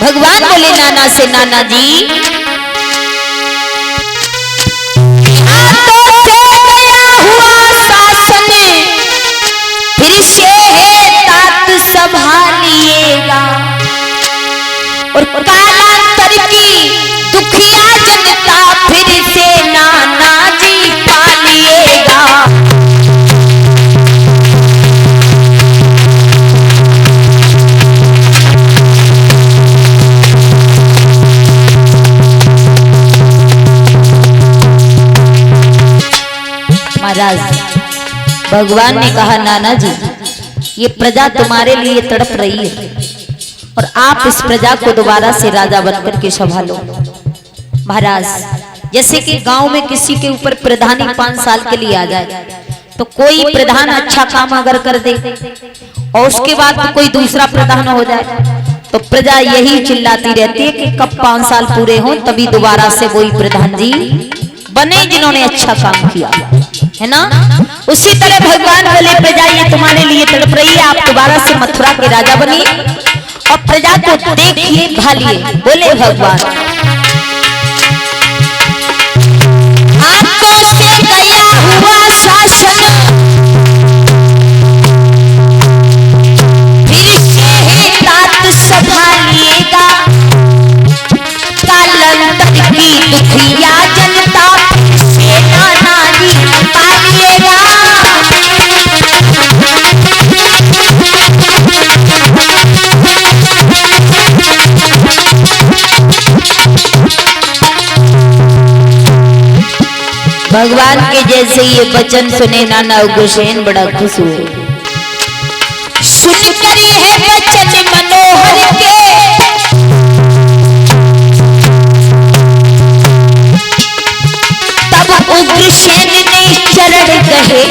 भगवान बोले नाना से, नाना जी हाथों से गया हुआ शासन फिर से है तात संभालिएगा, और कालांतर की दुखिया जनता फिर से नाना जी पालिएगा। महाराज भगवान ने कहा, नाना जी ये प्रजा तुम्हारे लिए तड़प रही है और आप इस प्रजा को दोबारा से राजा बनकर के संभालो। महाराज जैसे कि गांव में किसी के ऊपर प्रधानी 5 साल के लिए आ जाए तो कोई प्रधान अच्छा काम अगर कर दे और उसके बाद कोई दूसरा प्रधान हो जाए तो प्रजा यही चिल्लाती रहती है कि कब 5 साल पूरे हों तभी दोबारा से वही प्रधान जी बने जिन्होंने अच्छा काम किया, है ना। उसी तरह भगवान बोले, प्रजा ये तुम्हारे लिए तड़प रही है, आप दोबारा से मथुरा के राजा बनिए और प्रजा को देखिए भालिए। बोले भगवान, हाथों से गया हुआ शासन फिर से है तात संभालिएगा, कालांतर की दुखिया जनता से नाना जी पालिएगा। भगवान के जैसे ये वचन सुने नाना उग्रसेन बड़ा खुश हुए। सुनकर है वचन मनोहर के तब उग्रसेन ने चरण कहे,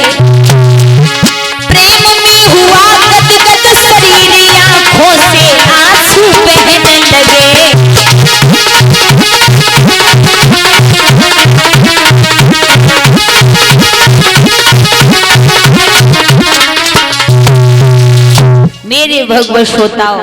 प्रेम में हुआ गदगद शरीर, आंखों से आंसू बहने लगे। मेरे भगवत श्रोताओं,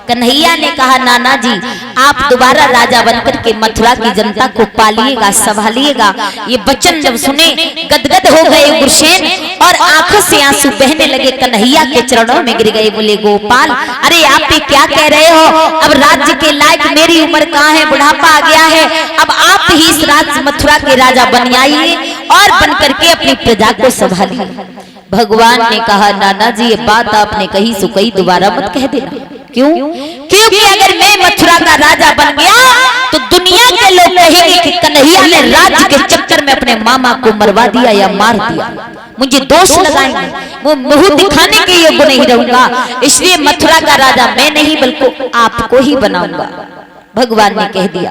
कन्हैया ने कहा, नाना जी आप दोबारा राजा बनकर के मथुरा की जनता को पालिएगा, संभालिएगा। ये वचन जब सुने गदगद हो गए उग्रसेन और आंखों से आंसू बहने लगे, कन्हैया के चरणों में गिर गए। बोले, गोपाल अरे आप ये क्या कह रहे हो, अब राज्य के लायक मेरी उम्र कहाँ है, बुढ़ापा आ गया है, अब आप ही इस राज्य मथुरा के राजा बन आइए और बन करके अपनी प्रजा को संभालिए। भगवान ने कहा, नाना जी ये बात आपने कही सो कही, दोबारा मत कह देना। क्यों? क्योंकि अगर मैं मथुरा का राजा बन गया तो दुनिया के लोग कहेंगे कि कन्हैया ने राज्य के चक्कर में अपने मामा को मरवा दिया या मार दिया, मुझे दोष लगाएंगे, वो मुंह दिखाने के योग्य नहीं रहूंगा। इसलिए मथुरा का राजा मैं नहीं बल्कि आपको ही बनाऊंगा। भगवान ने कह दिया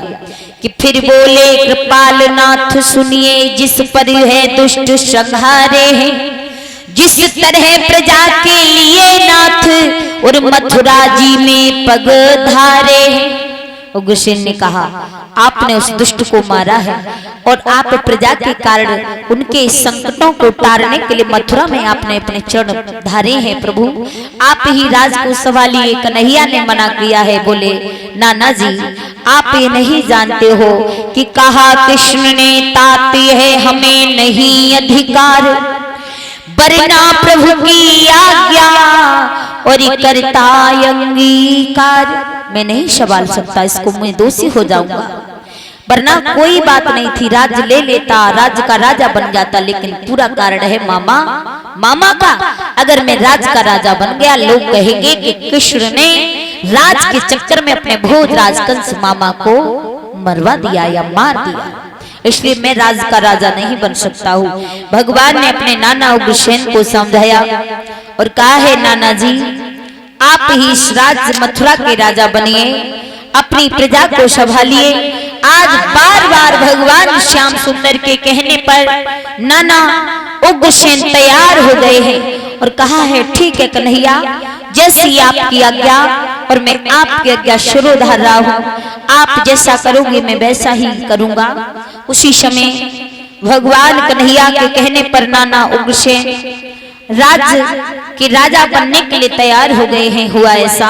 कि फिर बोले, कृपाल नाथ सुनिए, जिस पर है दुष्ट संहारे हैं, जिस तरह प्रजा के लिए नाथ और मथुरा जी में पग धारे हैं। उग्रसेन ने कहा, आपने उस दुष्ट को मारा है और आप प्रजा के कारण उनके संकटों को टारने के लिए मथुरा में आपने अपने चरण धारे हैं। प्रभु आप ही राज को संभालिए। कन्हैया ने मना किया है। बोले, नाना जी आप ये नहीं जानते हो कि कहा कृष्ण ने ताती है हमें नहीं अधिकार, वरना प्रभु की आज्ञा और करता अंगीकार। मैं नहीं संभाल सकता इसको, मैं दोषी हो जाऊंगा। वरना कोई बात नहीं थी, राज्य ले लेता, राज्य का राजा बन जाता, लेकिन पूरा कारण है मामा का। अगर मैं राज्य का राजा बन गया, लोग कहेंगे कि कृष्ण ने राज के चक्कर में अपने भोज राजकंस मामा को मरवा दिया या मार दिया, इसलिए मैं राज का राजा नहीं बन सकता हूँ। भगवान ने अपने नाना उग्रसेन को समझाया और कहा है, नाना जी आप ही इस राज्य मथुरा के राजा बनिए, अपनी प्रजा को संभालिए। आज बार बार भगवान श्याम सुंदर के कहने पर नाना उग्रसेन तैयार हो गए हैं और कहा है, ठीक है कन्हैया, जैसी आपकी आज्ञा और मैं आपकी आज्ञा शिरोधार रहा हूँ, आप जैसा करोगे मैं वैसा ही करूंगा। उसी समय भगवान कन्हैया के कहने पर नाना उग्रसेन राज्य के राजा बनने के लिए तैयार हो गए हैं। हुआ ऐसा